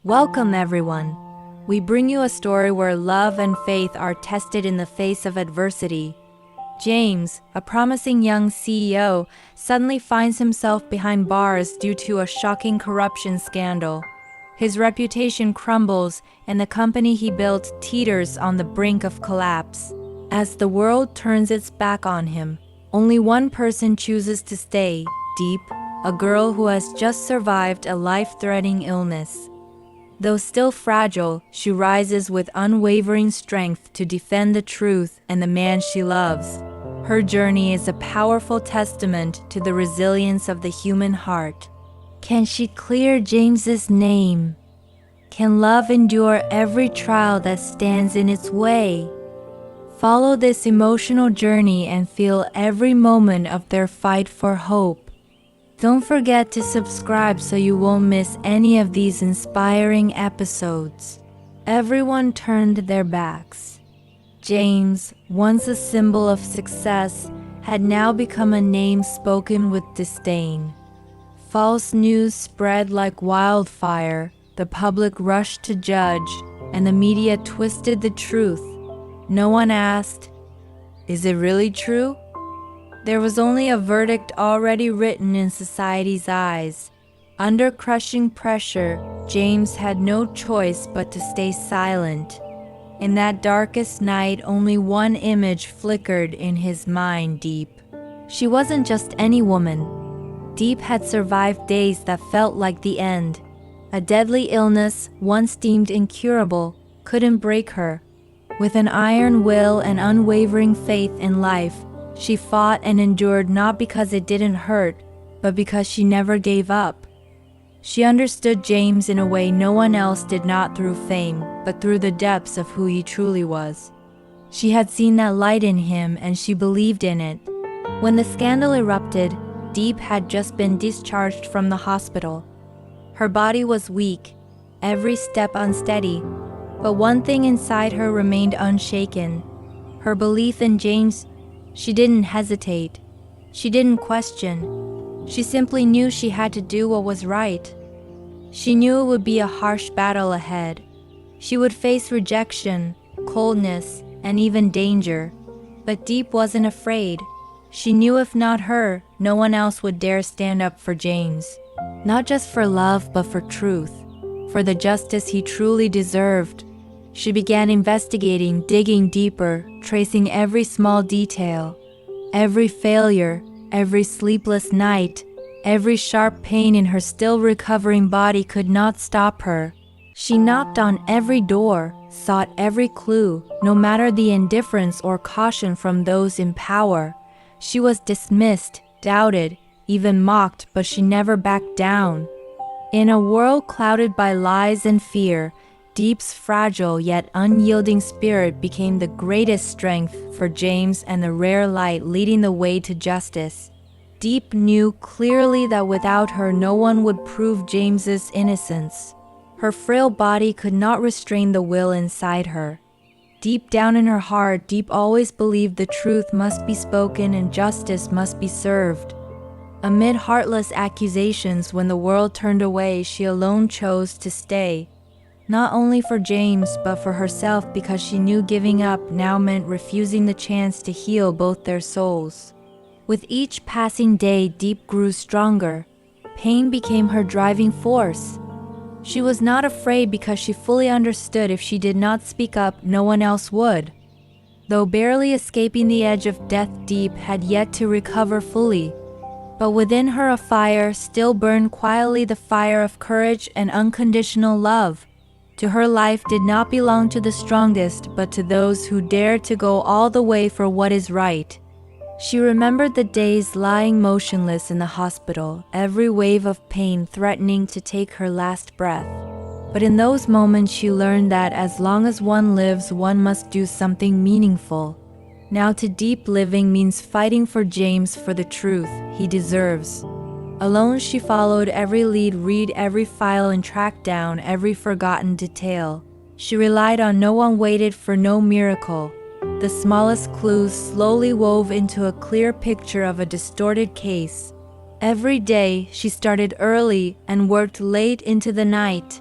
Welcome, everyone. We bring you a story where love and faith are tested in the face of adversity. James, a promising young CEO, suddenly finds himself behind bars due to a shocking corruption scandal. His reputation crumbles, and the company he built teeters on the brink of collapse. As the world turns its back on him, only one person chooses to stay, Diep, a girl who has just survived a life-threatening illness. Though still fragile, she rises with unwavering strength to defend the truth and the man she loves. Her journey is a powerful testament to the resilience of the human heart. Can she clear James's name? Can love endure every trial that stands in its way? Follow this emotional journey and feel every moment of their fight for hope. Don't forget to subscribe so you won't miss any of these inspiring episodes. Everyone turned their backs. James, once a symbol of success, had now become a name spoken with disdain. False news spread like wildfire, the public rushed to judge, and the media twisted the truth. No one asked, "Is it really true?" There was only a verdict already written in society's eyes. Under crushing pressure, James had no choice but to stay silent. In that darkest night, only one image flickered in his mind, Diep. She wasn't just any woman. Diep had survived days that felt like the end. A deadly illness, once deemed incurable, couldn't break her. With an iron will and unwavering faith in life, she fought and endured not because it didn't hurt, but because she never gave up. She understood James in a way no one else did, not through fame, but through the depths of who he truly was. She had seen that light in him and she believed in it. When the scandal erupted, Diep had just been discharged from the hospital. Her body was weak, every step unsteady, but one thing inside her remained unshaken: her belief in James. She didn't hesitate. She didn't question. She simply knew she had to do what was right. She knew it would be a harsh battle ahead. She would face rejection, coldness, and even danger. But Diep wasn't afraid. She knew if not her, no one else would dare stand up for James. Not just for love, but for truth. For the justice he truly deserved. She began investigating, digging deeper, tracing every small detail. Every failure, every sleepless night, every sharp pain in her still recovering body could not stop her. She knocked on every door, sought every clue, no matter the indifference or caution from those in power. She was dismissed, doubted, even mocked, but she never backed down. In a world clouded by lies and fear, Diep's fragile yet unyielding spirit became the greatest strength for James and the rare light leading the way to justice. Diep knew clearly that without her no one would prove James's innocence. Her frail body could not restrain the will inside her. Deep down in her heart, Diep always believed the truth must be spoken and justice must be served. Amid heartless accusations, when the world turned away, she alone chose to stay. Not only for James, but for herself, because she knew giving up now meant refusing the chance to heal both their souls. With each passing day, Diep grew stronger. Pain became her driving force. She was not afraid because she fully understood if she did not speak up, no one else would. Though barely escaping the edge of death, Diep had yet to recover fully. But within her a fire still burned quietly, the fire of courage and unconditional love. To her, life did not belong to the strongest, but to those who dared to go all the way for what is right. She remembered the days lying motionless in the hospital, every wave of pain threatening to take her last breath. But in those moments she learned that as long as one lives, one must do something meaningful. Now to Diep, living means fighting for James, for the truth he deserves. Alone she followed every lead, read every file, and tracked down every forgotten detail. She relied on no one, waited for no miracle. The smallest clues slowly wove into a clear picture of a distorted case. Every day she started early and worked late into the night.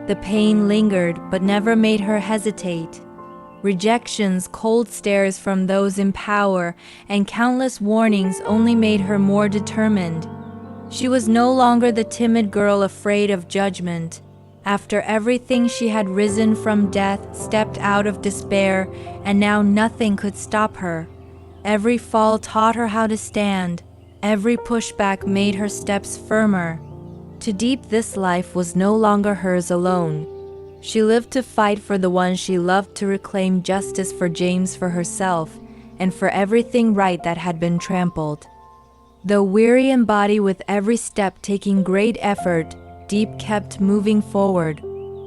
The pain lingered but never made her hesitate. Rejections, cold stares from those in power, and countless warnings only made her more determined. She was no longer the timid girl afraid of judgment. After everything, she had risen from death, stepped out of despair, and now nothing could stop her. Every fall taught her how to stand. Every pushback made her steps firmer. To Diep, this life was no longer hers alone. She lived to fight for the one she loved, to reclaim justice for James, for herself, and for everything right that had been trampled. Though weary in body, with every step taking great effort, Diep kept moving forward.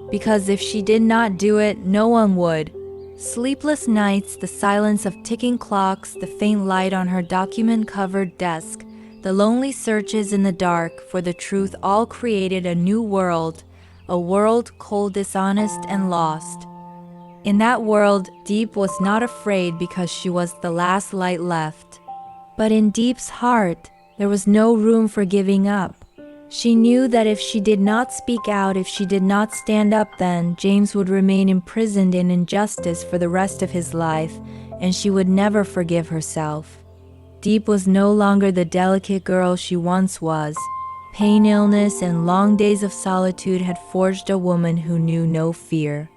Because if she did not do it, no one would. Sleepless nights, the silence of ticking clocks, the faint light on her document-covered desk, the lonely searches in the dark for the truth, all created a new world, a world cold, dishonest, and lost. In that world, Diep was not afraid because she was the last light left. But in Diep's heart, there was no room for giving up. She knew that if she did not speak out, if she did not stand up, then James would remain imprisoned in injustice for the rest of his life, and she would never forgive herself. Diep was no longer the delicate girl she once was. Pain, illness, and long days of solitude had forged a woman who knew no fear.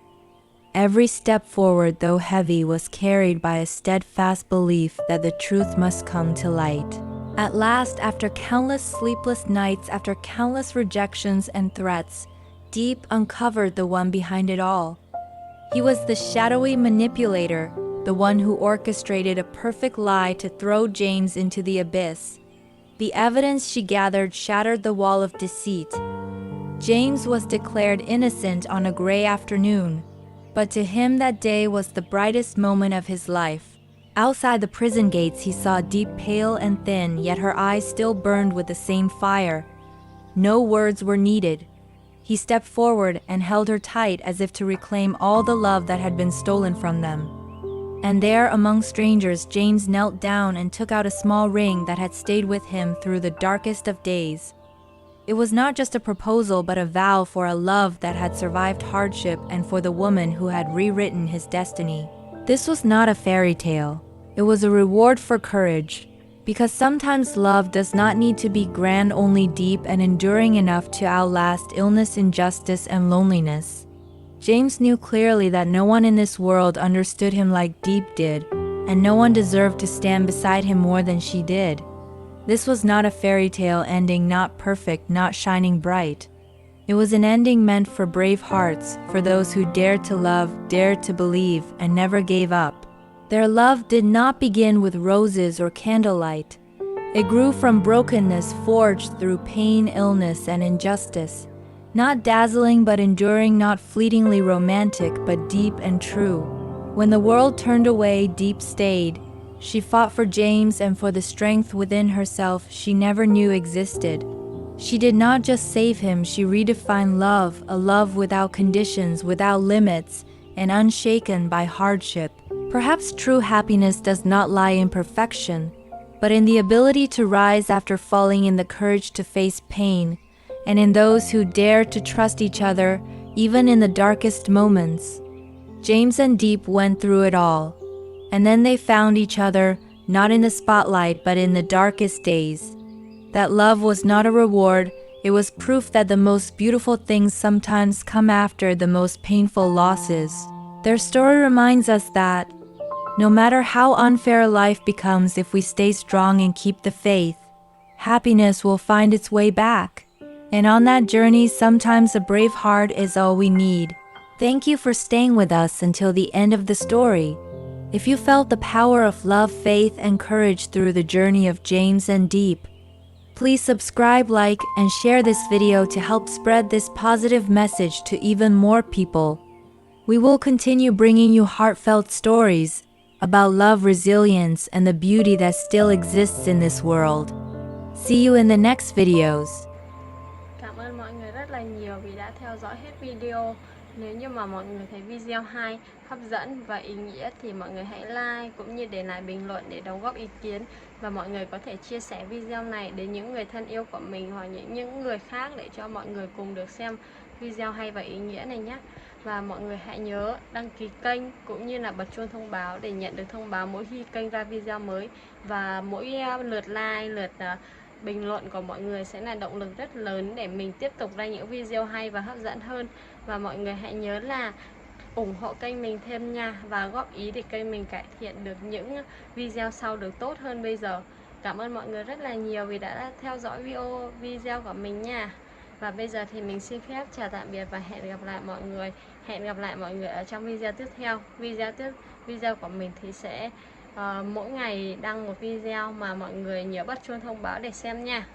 Every step forward, though heavy, was carried by a steadfast belief that the truth must come to light. At last, after countless sleepless nights, after countless rejections and threats, Diep uncovered the one behind it all. He was the shadowy manipulator, the one who orchestrated a perfect lie to throw James into the abyss. The evidence she gathered shattered the wall of deceit. James was declared innocent on a gray afternoon, but to him that day was the brightest moment of his life. Outside the prison gates, he saw Diep, pale and thin, yet her eyes still burned with the same fire. No words were needed. He stepped forward and held her tight, as if to reclaim all the love that had been stolen from them. And there, among strangers, James knelt down and took out a small ring that had stayed with him through the darkest of days. It was not just a proposal, but a vow for a love that had survived hardship, and for the woman who had rewritten his destiny. This was not a fairy tale. It was a reward for courage, because sometimes love does not need to be grand, only deep and enduring enough to outlast illness, injustice, and loneliness. James knew clearly that no one in this world understood him like Diep did, and no one deserved to stand beside him more than she did. This was not a fairy tale ending, not perfect, not shining bright. It was an ending meant for brave hearts, for those who dared to love, dared to believe, and never gave up. Their love did not begin with roses or candlelight. It grew from brokenness forged through pain, illness, and injustice. Not dazzling but enduring, not fleetingly romantic but deep and true. When the world turned away, Diep stayed. She fought for James and for the strength within herself she never knew existed. She did not just save him, she redefined love, a love without conditions, without limits, and unshaken by hardship. Perhaps true happiness does not lie in perfection, but in the ability to rise after falling, in the courage to face pain, and in those who dare to trust each other, even in the darkest moments. James and Diep went through it all, and then they found each other, not in the spotlight but in the darkest days. That love was not a reward, it was proof that the most beautiful things sometimes come after the most painful losses. Their story reminds us that no matter how unfair life becomes, if we stay strong and keep the faith, happiness will find its way back. And on that journey, sometimes a brave heart is all we need. Thank you for staying with us until the end of the story. If you felt the power of love, faith, and courage through the journey of James and Diep, please subscribe, like, and share this video to help spread this positive message to even more people. We will continue bringing you heartfelt stories about love, resilience, and the beauty that still exists in this world. See you in the next videos. Cảm ơn mọi người rất là nhiều vì đã theo dõi hết video. Nếu như mà mọi người thấy video hay, hấp dẫn và ý nghĩa thì mọi người hãy like cũng như để lại bình luận để đóng góp ý kiến. Và mọi người có thể chia sẻ video này đến những người thân yêu của mình hoặc những người khác để cho mọi người cùng được xem video hay và ý nghĩa này nhé. Và mọi người hãy nhớ đăng ký kênh cũng như là bật chuông thông báo để nhận được thông báo mỗi khi kênh ra video mới. Và mỗi lượt like, lượt bình luận của mọi người sẽ là động lực rất lớn để mình tiếp tục ra những video hay và hấp dẫn hơn. Và mọi người hãy nhớ là ủng hộ kênh mình thêm nha, và góp ý để kênh mình cải thiện được những video sau được tốt hơn bây giờ. Cảm ơn mọi người rất là nhiều vì đã theo dõi video của mình nha. Và bây giờ thì mình xin phép chào tạm biệt và hẹn gặp lại mọi người. Hẹn gặp lại mọi người ở trong video tiếp theo. Video của mình thì sẽ mỗi ngày đăng một video, mà mọi người nhớ bật chuông thông báo để xem nha.